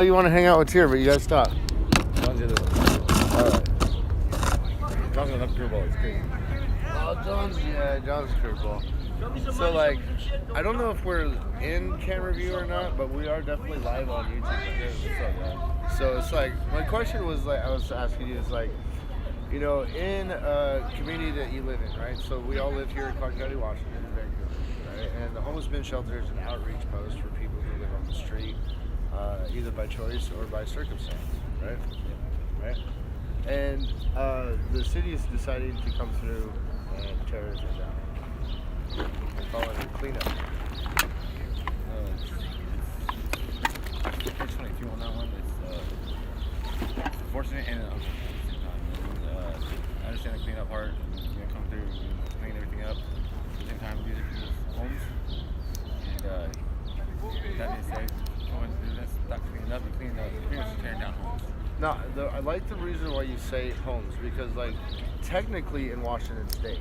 You want to hang out with Tier, but you guys stop. John's the other one. Alright. John's got enough curveball. It's crazy. Oh, John's curveball. So, like, I don't know if we're in camera view or not, but we are definitely live on YouTube. So it's like, my question was, like, I was asking you, is like, you know, in a community that you live in, right? So we all live here in Clark County, Washington, in Vancouver, right? And the Homeless Men Shelter is an outreach post for people who live on the street, either by choice or by circumstance, right? Right? And the city is deciding to come through and tear everything down. They call it a cleanup. Unfortunately, if you on that one, it's fortunate and unfortunate at the same time. I understand the cleanup part, come through and clean everything up. At the same time, these are people's homes. And that being said, that's not cleaning up, pretty much tearing down homes. No, I like the reason why you say homes, because, like, technically in Washington State,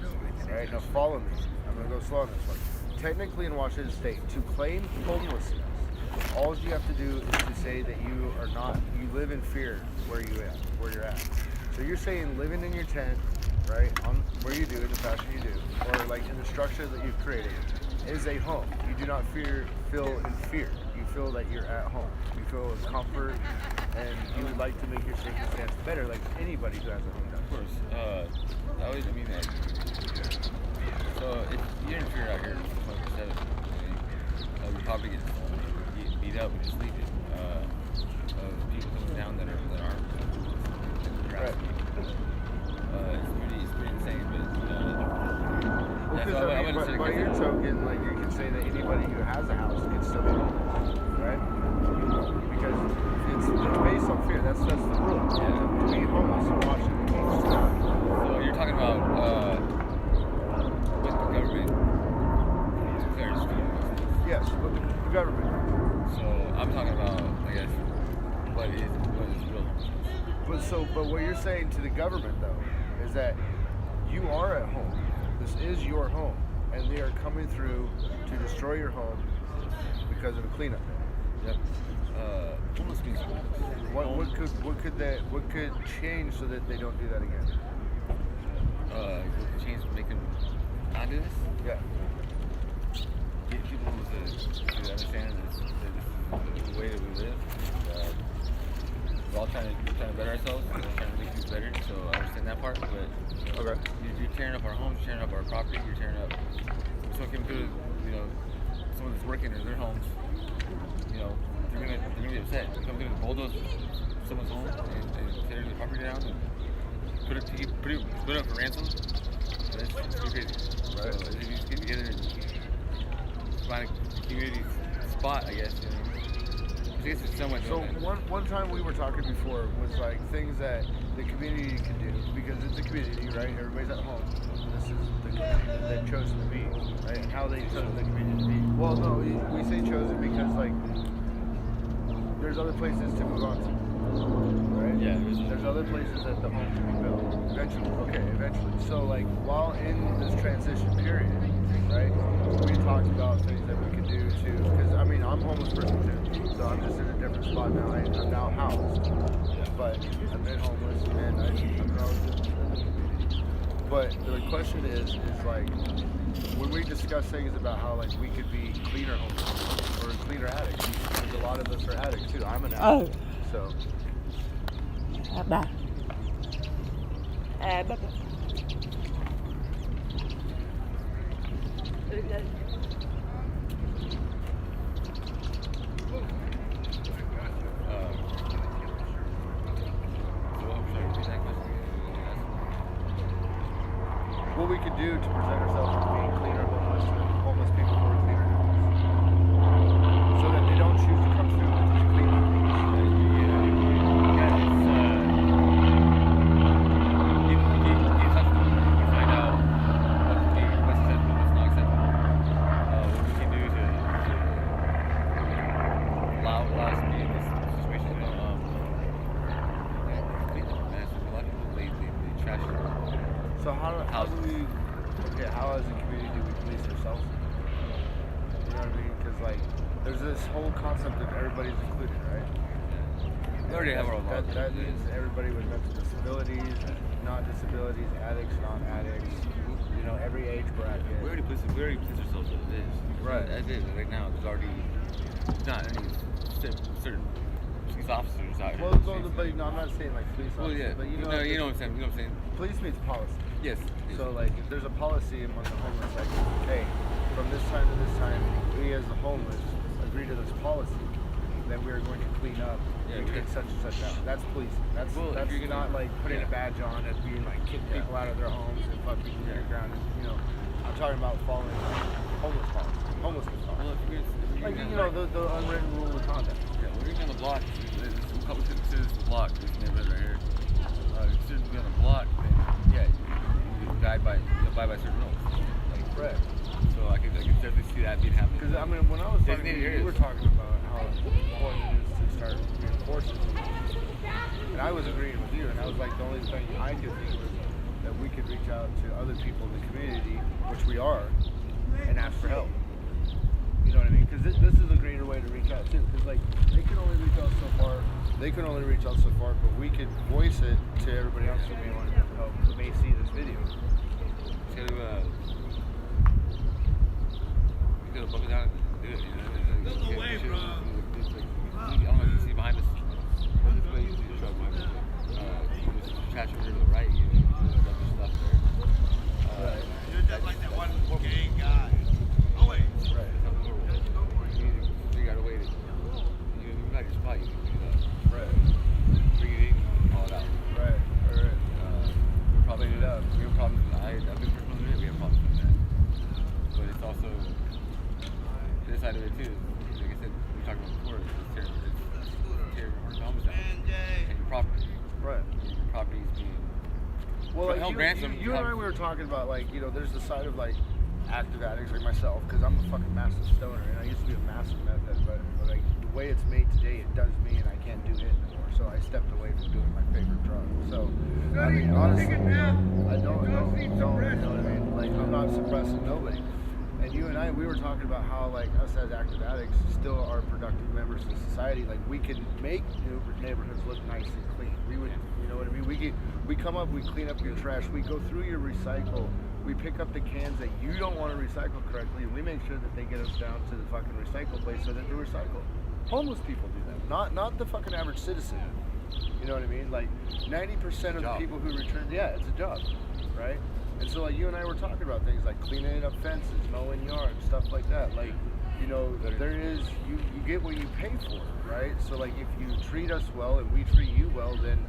right? Now follow me. I'm gonna go slow on this one. Technically in Washington State, to claim homelessness, all you have to do is to say that you live in fear where you're at. So you're saying living in your tent, right, on where you do, in the fashion you do, or like in the structure that you've created, is a home. You do not feel in fear. You feel that you're at home. You feel in comfort, and you would like to make your circumstance better, like anybody who has a home does. Of course. I always mean that. So if you're in fear out here 24/7, you probably get beat up when you're sleeping. Of people coming down that aren't. Right. It's pretty insane, but Well, because by your token, like, you can say that anybody who has a house can still be homeless, right? Because it's based on fear. That's the rule. Yeah. To be homeless in Washington means so you're talking about with the government. Yes, with the government. So I'm talking about, I guess, what is real homelessness. But what you're saying to the government, though, is that you are at home. This is your home, and they are coming through to destroy your home because of a cleanup. Yep. Homeless means what could change so that they don't do that again? Change, make them not do this. Yeah. Get people to understand that this is the way that we live. We're all trying to better ourselves. We're trying to make things better. So I understand that part, but okay. You're tearing up our homes, you're tearing up our property, you're tearing up. Someone came through, someone that's working in their homes, they're gonna be upset. They come through and bulldoze someone's home and tear the property down and put it up for ransom. It's pretty crazy. Right. So if you just get together and find a community spot, I guess. I guess it's somewhat. So one time we were talking before was like things that the community can do, because it's a community, right? Everybody's at home. This is the community that they've chosen to be, right? And how they chose the community to be. Well, no, we say chosen because, like, there's other places to move on to, right? Yeah. There's other places that the home can be built. Eventually. So, like, while in this transition period, right, we talked about things that we could do to, because, I mean, I'm a homeless person too, so I'm just in a different spot now. I'm now housed, but I've been homeless, and I'm always in the community. But the question is like, when we discuss things about how, like, we could be cleaner homeless or cleaner addicts, because a lot of us are addicts too. I'm an addict, so. Bye. What we could do to present ourselves as being cleaner homeless people who are cleaner homeless, so that they don't choose to come through with these cleaning things. You talk to them, you find out what's acceptable, what's not acceptable. What we can do to allow us to be in this situation. Clean them, man. So a lot of people, they trash it. So how as a community do we police ourselves? You know what I mean? Because, like, there's this whole concept of everybody's included, right? We already have our own laws. That means everybody with mental disabilities, not disabilities, addicts, non-addicts. You know, every age bracket. We already placed ourselves as it is. Right. As it is right now. There's already not any certain police officers out here. Well, but no, I'm not saying like police officers. Well, yeah. But you know, No, you know what I'm saying. You know what I'm saying. Police means policy. Yes. So like, if there's a policy among the homeless, like, hey, from this time to this time, we as the homeless agree to this policy, then we are going to clean up and take such and such out. That's policing. That's not like putting a badge on and being like kick people out of their homes and fucking underground. You know, I'm talking about following homeless policy, homelessness policy. Well, Like, you know, the unwritten rule of conduct. Yeah, when you're on the block, there's a couple of consider this the block, this neighborhood right here. Considered to be on the block, then yeah, you abide by certain rules. Like, Right. so I can definitely see that being happening. Because I mean, when I was talking, Designated you areas. were talking about how important it is to start reinforcing something. And I was agreeing with you, and I was like, the only thing I could think was that we could reach out to other people in the community, which we are, and ask for help. You know what I mean? Because this is a greater way to reach out too. Because like, they can only reach out so far. They can only reach out so far, but we could voice it to everybody else who may want to help, who may see this video. You gotta buckle down and do it, you know? There's no way, bro. I don't know if you see behind us. There's this way you see the truck behind us. There's a trash over to the right, you know, there's other stuff there. You're just like that one gay guy. Oh, wait. Right. You gotta wait. You got your spot, you can pick it up. Right. Bring it in, haul it out. Right. Right. We're probably clean it up. We have problems. I've been personally doing it. We have problems with that. But it's also the other side of it too. Like I said, we talked about before. It's tearing our homes down and your property. Right. Your property is being. Well, like help ransom. you and I were talking about, like, you know, there's the side of like active addicts like myself, because I'm a fucking massive stoner, and I used to be a massive meth head, but like the way it's made today, it does me, and I can't do it anymore. So I stepped away from doing my favorite drug. So I mean, honestly, I don't, you know what I mean? Like, I'm not suppressing nobody. And you and I, we were talking about how, like, us as active addicts still are productive members of society. Like, we can make neighborhoods look nice and clean. We would, you know what I mean? We come up, we clean up your trash, we go through your recycle, we pick up the cans that you don't want to recycle correctly, and we make sure that they get us down to the fucking recycle place so that they're recycled. Homeless people do that, not the fucking average citizen. You know what I mean? Like, 90% of the people who return, yeah, it's a job, right? And so, like, you and I were talking about things like cleaning up fences, mowing yards, stuff like that. Like, you know, there is, you get what you pay for, right? So, like, if you treat us well and we treat you well, then,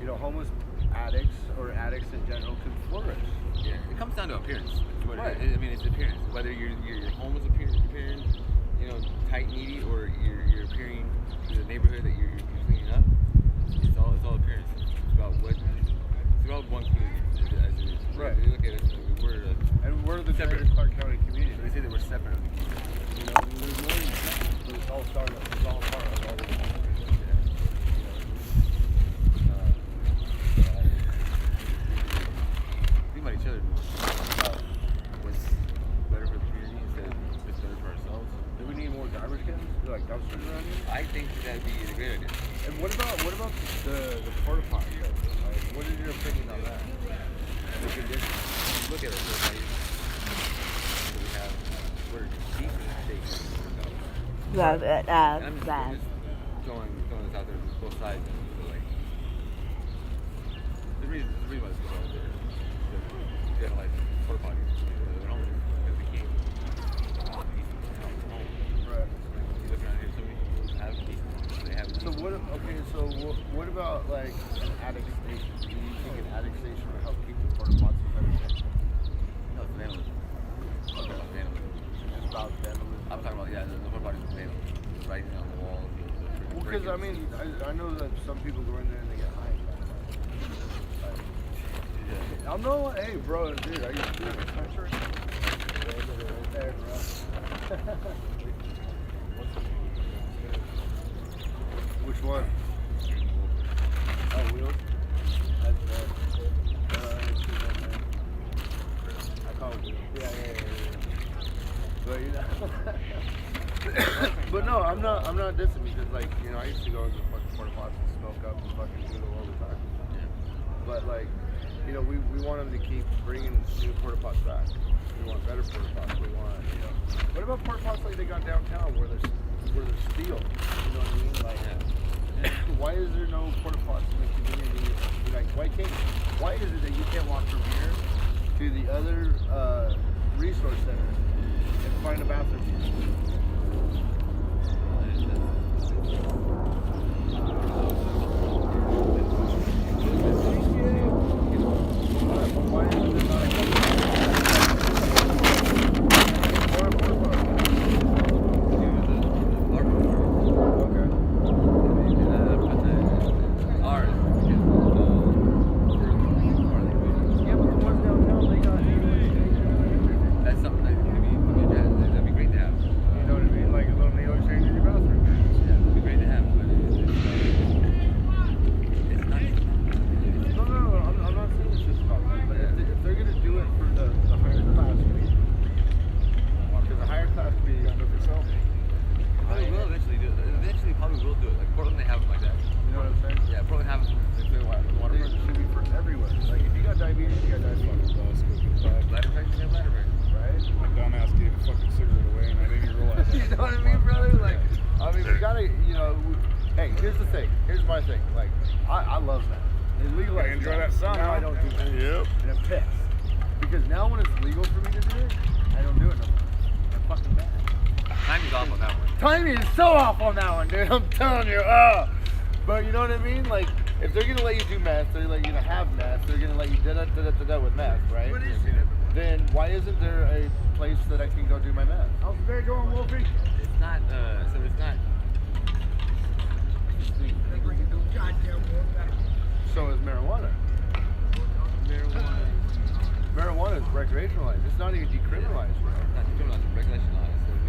you know, homeless addicts or addicts in general can flourish. Yeah, it comes down to appearance. Right. I mean, it's appearance. Whether you're homeless appearance, you know, tight, needy, or you're appearing to the neighborhood that you're cleaning up, it's all appearance. It's about one community as it is. Right. They look at us And we're the separate greater Clark County community. They say that we're separate of the community. You know, there's more than separate, but it's all started, it's all part of all the Think about each other more. About what's better for the community instead of what's better for ourselves. Do we need more garbage cans? Like dumpsters around here? I think that'd be a great idea. And what about the porta potty? Like, what is your opinion on that? The condition. Look at it. We have. We're deep in shape. Love it. And I'm just That. throwing this out there on both sides. Like, the reason why this goes out there is because you have like porta potties. They're homeless because they can't. Right. You look around here, so many people have decent. They have So what about like an addict station? Do you think an addict station would help keep the porta potties in better shape? No, it's vandalism. I'm talking about vandalism. It's about vandalism. I'm talking about, the porta potties with vandalism. Writing on the walls. Well, because I mean, I know that some people go in there and they get high. Yeah. I'm no, hey bro, dude, are you doing a country? Right there, bro. Which one? Oh, wheels? That's bad. I call it wheels. Yeah. But you know. But no, I'm not dissing because, like, you know, I used to go to the fucking porta pots and smoke up and fucking doodle all the time. Yeah. But like, you know, we want them to keep bringing new porta pots back. We want better porta pots. We want, you know, what about porta pots like they got downtown where there's steel? You know what I mean? Like, why is there no porta pots in the community? Like, why is it that you can't walk from here to the other resource center and find a bathroom? Why is there not a I'm telling you, but you know what I mean? Like, if they're gonna let you do meth, they're like gonna have meth, they're gonna let you da with meth, right? What is it? Then why isn't there a place that I can go do my meth? How's the day going, Wolfie? It's not, so it's not. So is marijuana. Marijuana is recreationalized. It's not even decriminalized, bro. Not decriminalized,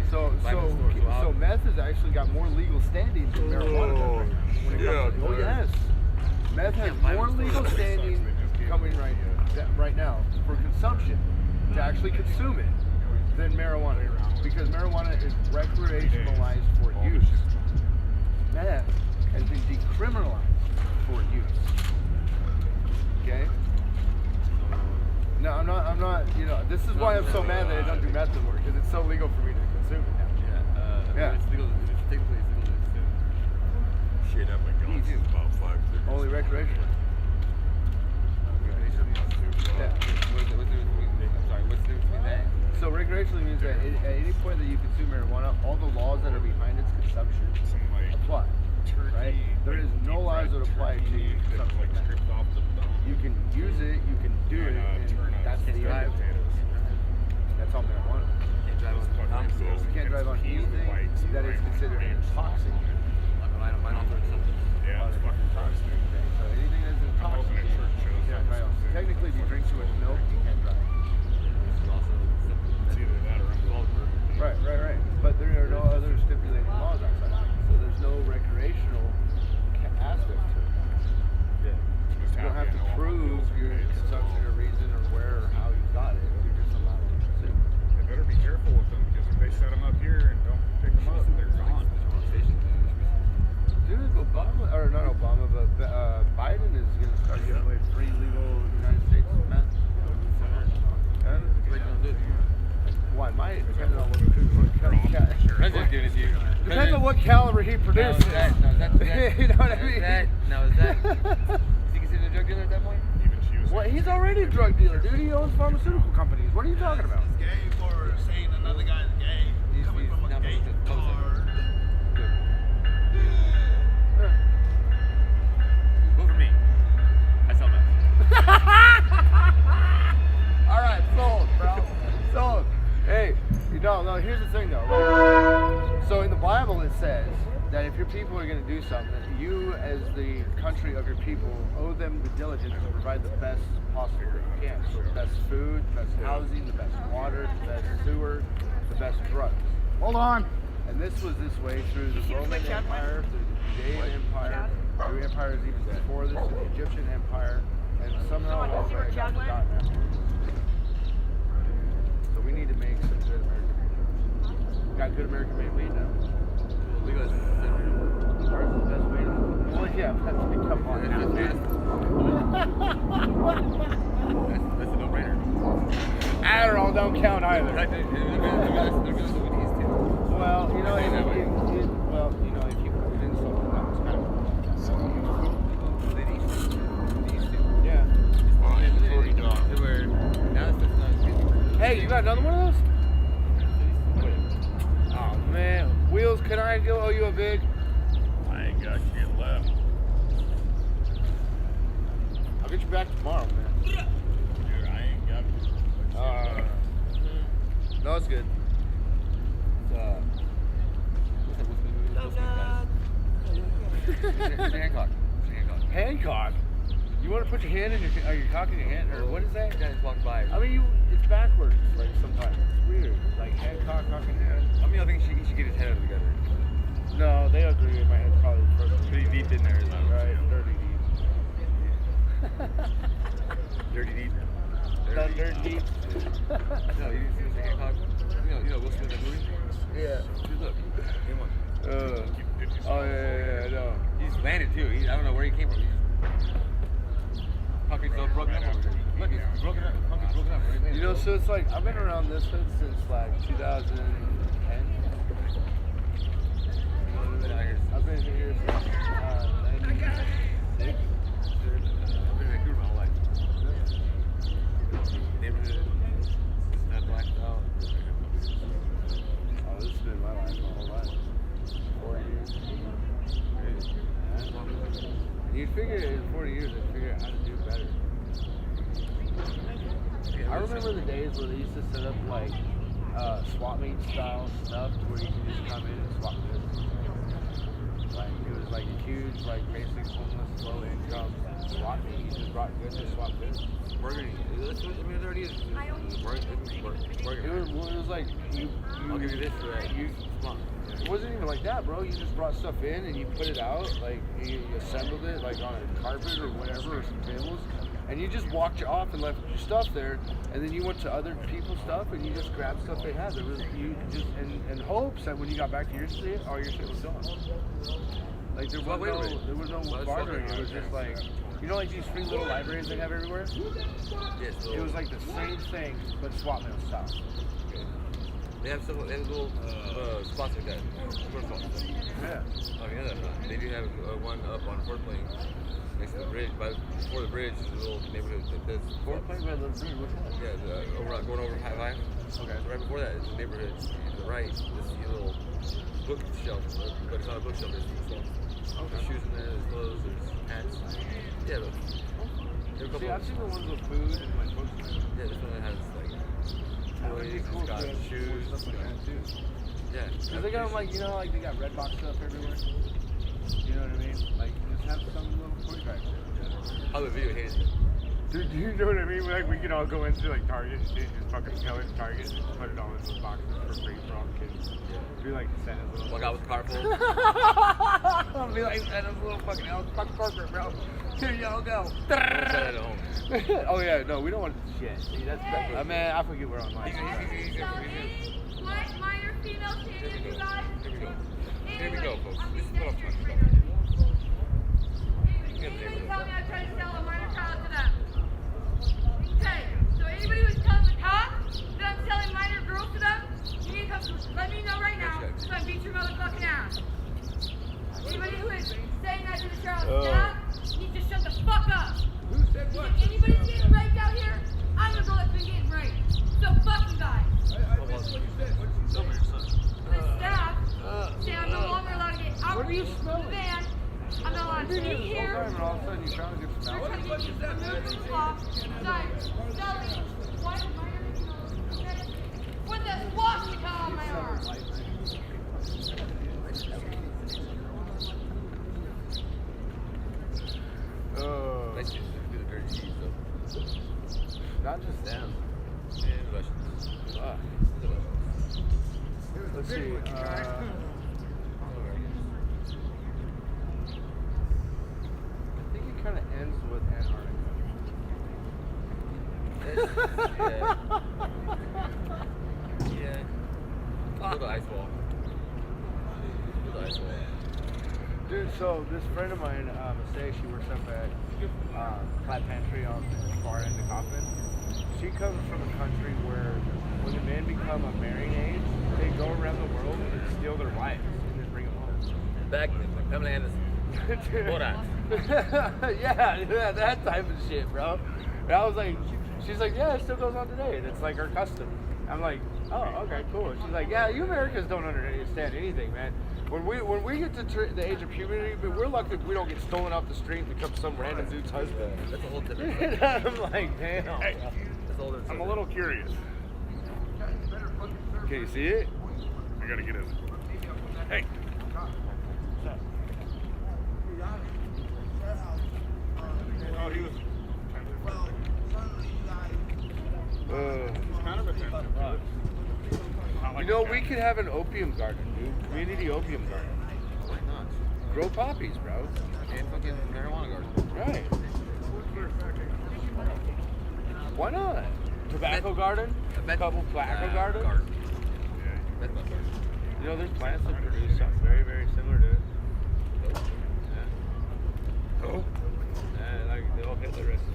it's regulationalized. So meth has actually got more legal standing than marijuana does right now. When it comes to, oh yes, meth has more legal standing coming right now for consumption, to actually consume it, than marijuana, because marijuana is recreationalized for use. Meth has been decriminalized for use. Okay. No, I'm not. You know, this is why I'm so mad that I don't do meth anymore, because it's so legal for me to consume it now. Yeah. It's legal. It's technically legal to consume. Shit, at McDonald's is about 5 cigarettes. Only recreational. Yeah. What's the difference between that? So recreationally means that at any point that you consume marijuana, all the laws that are behind its consumption apply. Right? There is no laws that apply to something like that. You can use it, you can do it, and that's the end of it. That's all marijuana. You can't drive on anything that is considered toxic. Mine also is something. Yeah, it's fucking toxic. So anything that's intoxicating, you can't drive on. Technically, if you drink too much milk, you can't drive. It's also It's either that or I'm Right. But there are no other stipulating laws outside of it. So there's no recreational aspect to it. Yeah. You don't have to prove your consumption or reason or where or how you got it. You're just allowed to consume. They better be careful with them, because if they set them up here and don't pick them up, they're gone. Dude, Obama, or not Obama, but Biden is going to start giving away free legal United States meth. Why? Might depending on depends on what caliber he produces. You know what I mean? Is he considered a drug dealer at that point? Even she was. Well, he's already a drug dealer, dude. He owns pharmaceutical companies. What are you talking about? He's gay for saying another guy's gay. He's Coming from a not gay supposed to- car. Vote for me. I sell meth. All right, sold, bro. Sold. Hey, no. Here's the thing, though. Like, so in the Bible, it says that if your people are going to do something, you, as the country of your people, owe them the diligence to provide the best possible that you can. So the best food, the best housing, the best water, the best sewer, the best drugs. Hold on. And this was this way through the Roman Empire, through the Judean Empire, through empires even before this, the Egyptian Empire, and somehow all the way it got forgotten after. So we need to make some good American made. Got good American made weed now. Legalize it. Ours is the best way to. Well, Yeah, come on. That's a no-brainer. Adderall don't count either. They're gonna do these too. Well, you know, if you put it in something that was kind of. They need to. Yeah. Now it's just not good. Hey, you got another one of those? Oh man, Wheels, can I owe you a big? I ain't got shit left. I'll get you back tomorrow, man. Dude, I ain't got No, it's good. Hancock. Hancock. You want to put your hand in your cock in your hand, or what is that? Guy just walked by. I mean, it's backwards. Like sometimes it's weird. Like Hancock, cock in hand. I mean, I think he should get his head out of the gutter. No, they agree. My head's probably further. Pretty deep in there, isn't it? Right, dirty Dirty deep. deep. That dirt deep. No, you didn't see Mr. Hancock? You know Will Smith in the movie? Yeah. Dude, look. Give him one. Oh yeah, I know. He just landed too. I don't know where he came from. He just concrete's all broken up over there. Look, it's broken up. Concrete's broken up. Where he landed. You know, so it's like I've been around this hood since like 2010. I've been here since 96. I've been in Vancouver my whole life. Neighborhood, not blacked out. Oh, this has been my life, my whole life. 40 years. You'd figure in 40 years, I'd figure out how to do better. I remember the days where they used to set up like swap meet style stuff where you could just come in and swap goods. Like it was like a huge, like basic homeless, low income swap meet. You just brought goods and swap goods. Burgundy. I mean, it already is. It was like I'll give you this for that. You, it wasn't even like that, bro. You just brought stuff in and you put it out, like you assembled it like on a carpet or whatever, or some tables, and you just walked you off and left your stuff there, and then you went to other people's stuff and you just grabbed stuff they had. There was you just in hopes that when you got back to your shit, all your shit was gone. Like there was no bartering. It was just like, you know, like these free little libraries they have everywhere. Yes. It was like the same thing, but swap meal style. They have some. They have little spots like that. Yeah. Oh yeah, they do have one up on Fort Plain, next to the bridge. Before the bridge, is a little neighborhood that does. Fort Plain by the bridge. Which one? Yeah, going over High. Okay. So right before that is the neighborhood. To the right, this little bookshelf, but it's not a bookshelf. There's some shoes in there. There's clothes. There's hats. Yeah, but See, I've seen the ones with food and like books. yeah, this one that has like That would be toys, cool it's got to have shoes. stuff like that too. Yeah. Cause they got them like, you know, like they got red box stuff everywhere. You know what I mean? Like just have some little toy back there. How the video hates it. Dude, do you know what I mean? Like we could all go into like Target and just fucking tell it Target and put it all in those boxes for free for all the kids. Be like Santa's little. Walk out with a car full. I'll be like Santa's little fucking elf, fuck corporate, bro. Here y'all go. Try that at home. Oh yeah, no, we don't want shit. See, that's man, I forget we're online. He's Minor female standards, you guys. Here we go, folks. This is what I'm talking about. Anybody tell me I tried to sell a minor child to them? Okay, so anybody who's telling the cops that I'm selling minor girls to them, you need to come let me know right now so I can beat your motherfucking ass. Anybody who is saying that to the sheriff's staff needs to shut the fuck up. Who said what? If anybody's getting raped out here, I'm the girl that's been getting raped. So fuck you guys. I missed what you said. What did you say? The staff say I'm no longer allowed to get What are you outreach from the smelling? van. I'm not allowed to eat here. And all of a sudden you found a good smell. We're trying to get you removed from the law. Besides, selling one minor with a swastika on my arm. Nice to do the dirty cheese, though. Not just them. And Russians. Let's see. I think it kind of ends with Antarctica. Yeah. Look at the ice wall. Look at the ice wall. Dude, so So this friend of mine, Mistake, she works up at Plaid Pantry on the far end of Kaufman. She comes from a country where when the men become of marrying age, they go around the world and steal their wives and then bring them home. Back like Pamela Anderson. Borat. yeah, that type of shit, bro. And I was like, she's like, yeah, it still goes on today, and it's like our custom. I'm like, oh, okay, cool. She's like, yeah, you Americans don't understand anything, man. When we get to the age of puberty, we're lucky if we don't get stolen off the street and become some random dude's husband. That's a whole different. I'm like, damn. Hey, That's a whole different. I'm a little curious. Can you see it? I gotta get in. Hey. Oh, he was kind of attentive. Not like You know, a we cat. could have an opium garden, dude. Community opium garden. Why not? Grow poppies, bro. And fucking marijuana garden. Right. Why not? Tobacco garden? A couple tobacco gardens? That's my garden. You know, there's plants that produce something very, very similar to it. Oh. Yeah, like the old Hitler recipe.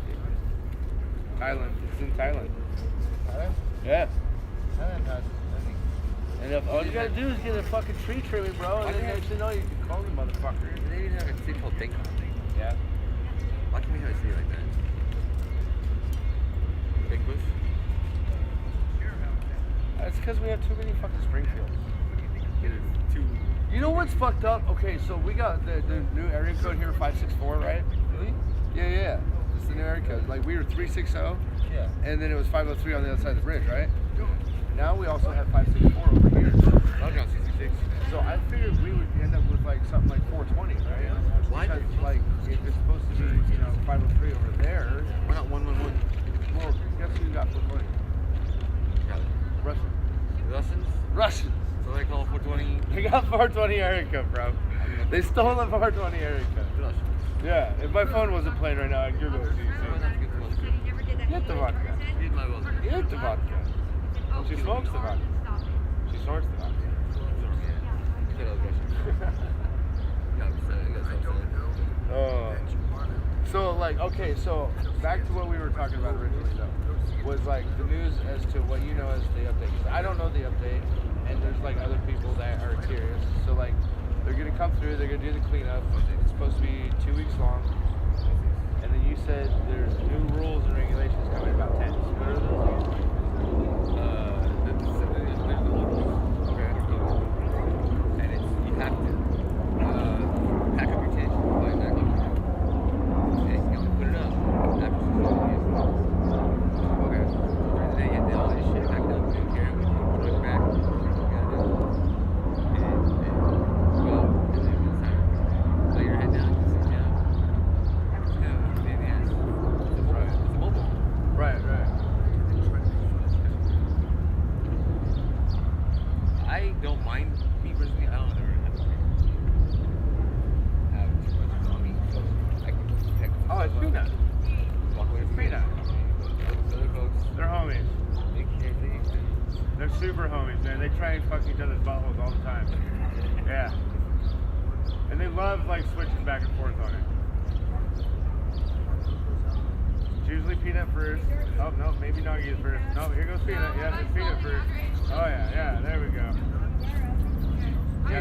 Thailand. It's in Thailand. Yeah. And if all you gotta do is get a fucking tree trimming, bro, and then next you know you can call them motherfuckers. They even have a thing called Bangkok. Yeah. Why can't we have a city like that? Big Bush? That's because we have too many fucking Springfields. Get it too. You know what's fucked up? Okay, so we got the new area code here, 564, right? Really? Yeah. It's the new area code. Like, we were 360, Yeah. and then it was 503 on the other side of the bridge, right? Now we also have 564 over here. I was on 66. So I figured we would end up with like something like 420, right? Why? Because like if it's supposed to be, 503 over there, Why not 111? well, guess who got 420? Russians. Russians? Russians. So they call 420 They got 420 area code, bro. They stole the 420 area code. Russians. Yeah. If my phone wasn't playing right now, I'd Google it. So you Why see. not get the vodka? Get the vodka. Eat my vodka. Get the vodka. She smokes the vodka. She snorts the vodka. You said I was Russian. You got upset. You got so upset. Oh. So like, okay, so back to what we were talking about originally though, was like the news as to what you know as the update. 'Cause I don't know the update, and there's like other people that are curious. So like, they're gonna come through, they're gonna do the cleanup. It's supposed to be 2 weeks long, and then you said there's new rules and regulations coming about tents. What are those? Okay. And it's, you have to pack up your tent, buy it back up. And you can put it up after 2 years. Okay. During the day, you have to all this shit packed up, you carry it with you, put it back, you gotta do. And go out, and then it's time to lay your head down, you sit down. It's kind of a pain in the ass. It's a mobile. Right. I don't mind, me personally, I don't ever have too much on me, so I can protect Oh, it's myself. peanut. Walk away from Peanut. other folks. They're homies. They They're super homies, man. They try and fuck each other's buttholes all the time. Yeah. And they love like switching back and forth on it. It's usually Peanut first. Oh no, maybe Noggy is first. No, here goes Peanut. Yeah, it's Peanut first. Oh yeah, there we go. You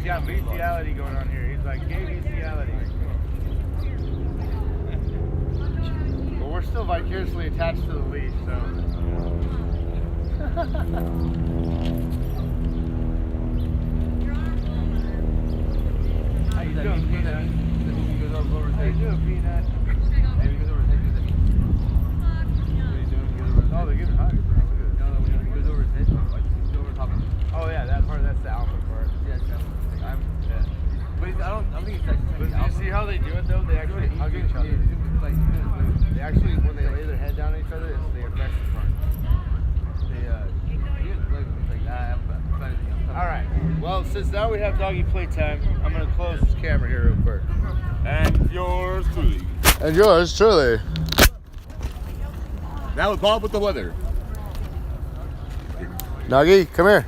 got bestiality going on here. He's like, gay bestiality. But we're still vicariously attached to the leash, so. How you doing, Peanut? How you doing, Peanut? Oh, they're giving hugs. Oh yeah, that part, that's the alpha part. But I don't think it's actually. But you see how they do it though? They actually hug each other. They actually, when they lay their head down on each other, it's the affection part. Alright, well, since now we have doggy playtime, I'm going to close this camera here real quick. And yours truly. And yours truly. That was Bob with the weather. Noggy, come here.